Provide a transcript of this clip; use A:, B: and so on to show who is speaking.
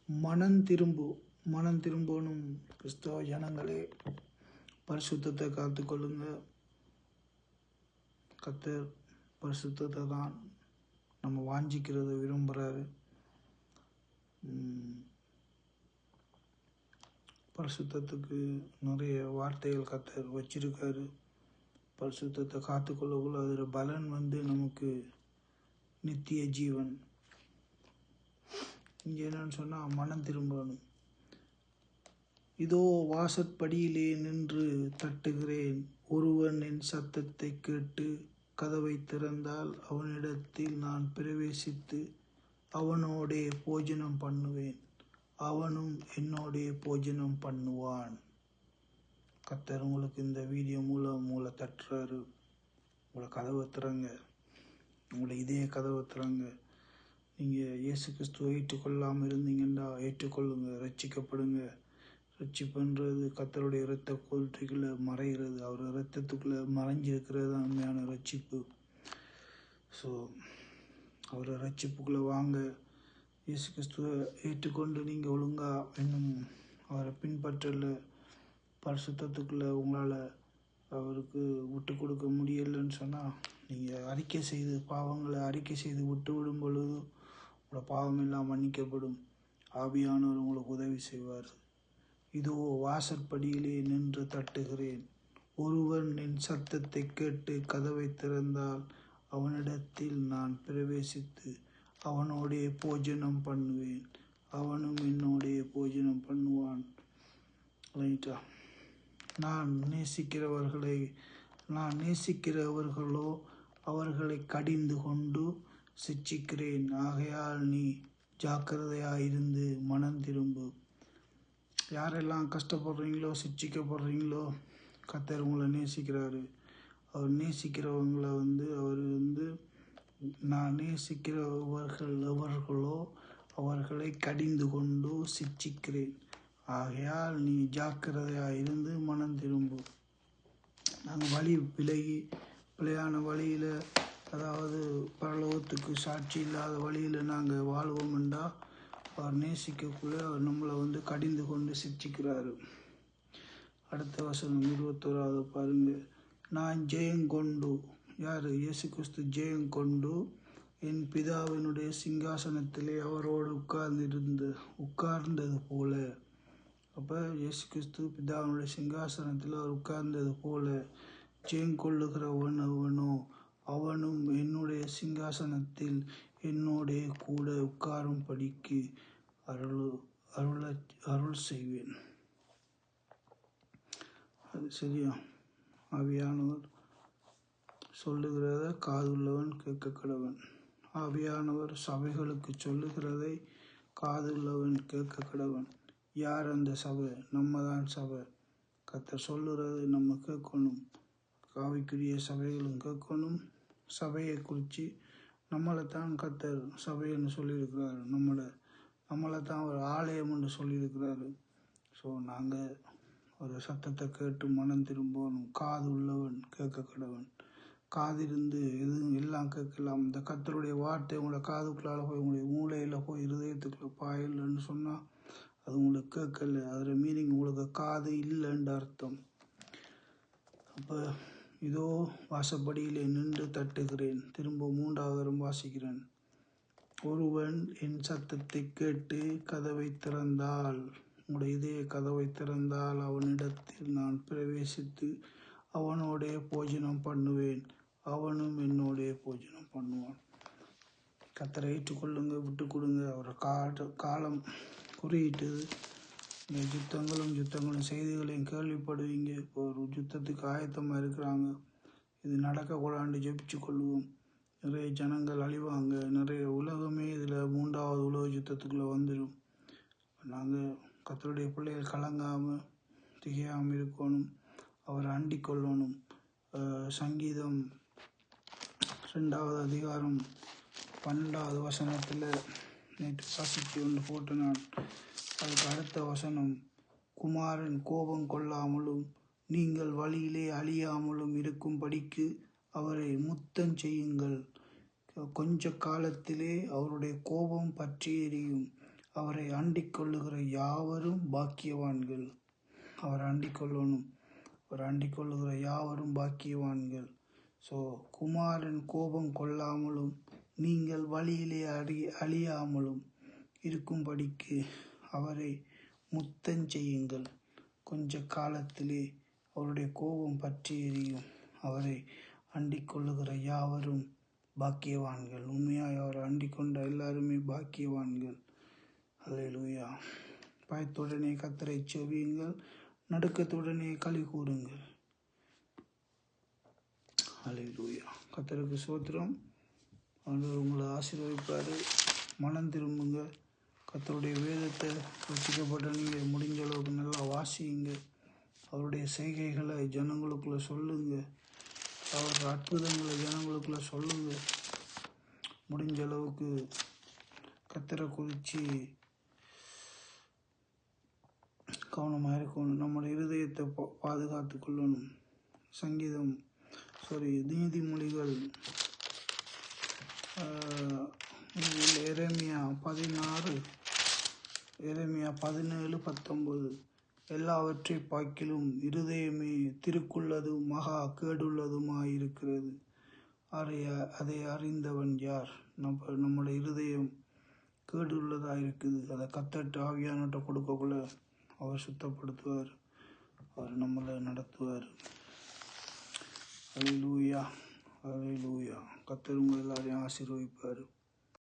A: மனம் திரும்பணும் கிறிஸ்தவ ஜனங்களே, பரிசுத்தத்தை காத்துக்கொள்ளுங்க. கர்த்தர் பரிசுத்தத்தை தான் நம்ம வாஞ்சிக்கிறத விரும்புகிறாரு. பரிசுத்தத்துக்கு நிறைய வார்த்தைகள் கர்த்தர் வச்சிருக்காரு. பரிசுத்தத்தை காத்துக்கொள்ளக்குள்ள அதில் பலன் நமக்கு நித்திய ஜீவன். இங்கே என்னன்னு சொன்னால், மனம் திரும்பணும். இதோ வாசற்படியிலே நின்று தட்டுகிறேன். ஒருவன் என் சத்தத்தை கேட்டு கதவை திறந்தால் அவனிடத்தில் நான் பிரவேசித்து அவனோடே போஜனம் பண்ணுவேன், அவனும் என்னோடே போஜனம் பண்ணுவான். கர்த்தர் உங்களுக்கு இந்த வீடியோ மூலம் உங்களை தட்டுறாரு. உங்களை கதவை திறங்க, உங்களை இதே கதவை திறங்க. நீங்கள் இயேசு கிறிஸ்துவை ஏற்றுக்கொள்ளாமல் இருந்தீங்கன்னா ஏற்றுக்கொள்ளுங்க, ரட்சிக்கப்படுங்க. ரட்சிப்புன்றது கர்த்தருடைய இரத்த கோல்றைக்குள்ளே மறைகிறது. அவர் இரத்தத்துக்குள்ளே மறைஞ்சிருக்கிறது தான் உண்மையான ரட்சிப்பு. ஸோ அவர் ரட்சிப்புக்குள்ளே வாங்க. இயேசு கிறிஸ்துவை ஏற்றுக்கொண்டு நீங்கள் ஒழுங்காக இன்னும் அவரை பின்பற்றல, பரிசுத்தத்துக்குள்ளே உங்களால் அவருக்கு விட்டு கொடுக்க முடியலைன்னு சொன்னால், நீங்கள் அறிக்கை செய்து பாவங்களை அறிக்கை செய்து விட்டு விடும் பொழுது உங்களோட பாவம் எல்லாம் மன்னிக்கப்படும். ஆவியானவர் உங்களுக்கு உதவி செய்வார். இதோ வாசற்படியிலே நின்று தட்டுகிறேன். ஒருவன் என் சத்தத்தை கேட்டு கதவை திறந்தால் அவனிடத்தில் நான் பிரவேசித்து அவனோடே போஜனம் பண்ணுவேன், அவனும் என்னோடே போஜனம் பண்ணுவான். ரைட்டா? நான் நேசிக்கிறவர்களோ அவர்களை கடிந்து கொண்டு சிட்சிக்கிறேன். ஆகையால் நீ ஜாக்கிரதையாயிருந்து மனம் திரும்பு. யாரெல்லாம் கஷ்டப்படுறீங்களோ, சிட்சிக்கப்படுறீங்களோ, கர்த்தர் உங்களை நேசிக்கிறாரு. அவர் நேசிக்கிறவங்களை அவர் நான் நேசிக்கிறவர்களோ அவர்களை கடிந்து கொண்டு சிட்சிக்கிறேன். ஆகையால் நீ ஜாக்கிரதையாக இருந்து மனம் திரும்பு. நாங்கள் வழி விலகி பிழையான வழியில், அதாவது பரலோகத்துக்கு சாட்சி இல்லாத வழியில் நாங்கள் வாழ்வோம் என்றால் அவர் நேசிக்கக்குள்ளே அவர் நம்மளை கடிந்து கொண்டு சிட்சிக்கிறாரு. அடுத்த வசனம் 21 பாருங்க. நான் ஜெயங்கொண்டு, யார்? இயேசு கிறிஸ்து ஜெயங்கொண்டு என் பிதாவினுடைய சிங்காசனத்திலே அவரோடு உட்கார்ந்தது போல. அப்போ இயேசு கிறிஸ்து பிதாவினுடைய சிங்காசனத்தில் அவர் உட்கார்ந்தது போல ஜெயங்கொள்ளுகிறவன் அவனோ அவனும் என்னுடைய சிங்காசனத்தில் என்னோடே கூட உட்காரும்படிக்கு அருள் செய்வேன். அது சரியா? ஆவியானவர் சொல்லுகிறத காதுள்ளவன் கேட்க கடவன். ஆவியானவர் சபைகளுக்கு சொல்லுகிறதை காதுள்ளவன் கேட்க கடவன். யார் அந்த சபை? நம்ம தான் சபை. கர்த்தர் சொல்லுறது நம்ம கேட்கணும். ஆவிக்குரிய சபைகளும் கேட்கணும். சபையை குறித்து நம்மளை தான் கர்த்தர் சபைன்னு சொல்லியிருக்கிறாரு. நம்மளை தான் ஒரு ஆலயம் என்று சொல்லியிருக்கிறாரு. ஸோ நாங்கள் ஒரு சத்தத்தை கேட்டு மனம் திரும்பணும். காது உள்ளவன் கேட்க கடவன். காதிருந்து எதுவும் எல்லாம் கேட்கலாம். இந்த கர்த்தருடைய வார்த்தை உங்களோட காதுக்குள்ளால் போய் உங்களுடைய மூளையில் போய் இருதயத்துக்குள்ள பாயலன்னு சொன்னால் அது உங்களுக்கு கேட்கல. அதில் மீனிங் உங்களுக்கு காது இல்லைன்ற அர்த்தம். அப்போ இதோ வாசப்படியிலே நின்று தட்டுகிறேன். திரும்ப 3வது தரம் வாசிக்கிறேன். ஒருவன் என் சத்தத்தை கேட்டு கதவை திறந்தால், உங்களுடைய இதே கதவை திறந்தால் அவனிடத்தில் நான் பிரவேசித்து அவனோடைய போஜனம் பண்ணுவேன், அவனும் என்னோடைய போஜனம் பண்ணுவான். கர்த்தரை ஏற்றுக்கொள்ளுங்க, விட்டு கொடுங்க. அவரை காலம் குறியிட்டது. இந்த யுத்தங்களும் செய்திகளையும் கேள்விப்படுவீங்க. இப்போ ஒரு யுத்தத்துக்கு ஆயத்தமாக இருக்கிறாங்க. இது நடக்கக்கூடாண்டு ஜெபிச்சு கொள்வோம். நிறைய ஜனங்கள் அழிவாங்க. நிறைய உலகமே இதில் 3வது உலக யுத்தத்துக்குள்ளே வந்துடும். நாங்கள் கர்த்தருடைய பிள்ளைகள் கலங்காமல் திகையாமல் இருக்கணும். அவரை அண்டிக் கொள்ளணும். சங்கீதம் 2வது அதிகாரம் 12வது வசனத்தில் நேற்று வாசித்து ஒன்று போட்டு நான் அதுக்கு அடுத்த வசனம், குமாரன் கோபம் கொள்ளாமலும் நீங்கள் வழியிலே அழியாமலும் இருக்கும்படிக்கு அவரை முத்தம் செய்யுங்கள். கொஞ்ச காலத்திலே அவருடைய கோபம் பற்றி எரியும், அவரை அண்டிக் கொள்ளுகிற யாவரும் பாக்கியவான்கள். அவரை அண்டிக் கொள்ளணும். அவர் அண்டிக் கொள்ளுகிற யாவரும் பாக்கியவான்கள். ஸோ குமாரன் கோபம் கொள்ளாமலும் நீங்கள் வழியிலே அழியாமலும் இருக்கும்படிக்கு அவரை முத்தஞ்செய்யுங்கள். கொஞ்ச காலத்திலே அவருடைய கோபம் பற்றி எரியும். அவரை அண்டிக் கொள்ளுகிற யாவரும் பாக்கியவான்கள். உண்மையாய் அவரை அண்டிக் கொண்ட எல்லாருமே பாக்கியவான்கள். அல்லேலூயா. பயத்துடனே கர்த்தரை செவியுங்கள், நடுக்கத்துடனே களி கூறுங்கள். அல்லேலூயா. கர்த்தருக்கு ஸ்தோத்திரம். ஆண்டவர் உங்களை ஆசீர்வதிப்பார். மனம் திரும்புங்க. கர்த்தருடைய வேதத்தை ரட்சிக்கப்பட்ட நீங்கள் முடிஞ்ச அளவுக்கு நல்லா வாசியுங்க. அவருடைய செய்கைகளை ஜனங்களுக்குள்ள சொல்லுங்க. அவருடைய அற்புதங்களை ஜனங்களுக்குள்ள சொல்லுங்க. முடிஞ்ச அளவுக்கு கர்த்தரை குறித்து கவனமாக இருக்கணும். நம்முடைய இருதயத்தை பாதுகாத்து கொள்ளணும். நீதிமொழிகள் எரேமியா 17:19 எல்லாவற்றை பார்க்கிலும் இருதயமே திருக்குள்ளதும் மகா கேடுள்ளதுமாயிருக்கிறது. அதை அறிந்தவன் யார்? நம்முடைய இருதயம் கேடுள்ளதாக இருக்குது. அதை கத்தட்ட ஆவியானட்ட கொடுக்கக்குள்ள அவர் சுத்தப்படுத்துவார். அவர் நம்மளை நடத்துவார். அல்லேலூயா. அல்லேலூயா. கர்த்தர் உங்கள் எல்லாரையும் ஆசீர்வதிப்பார்.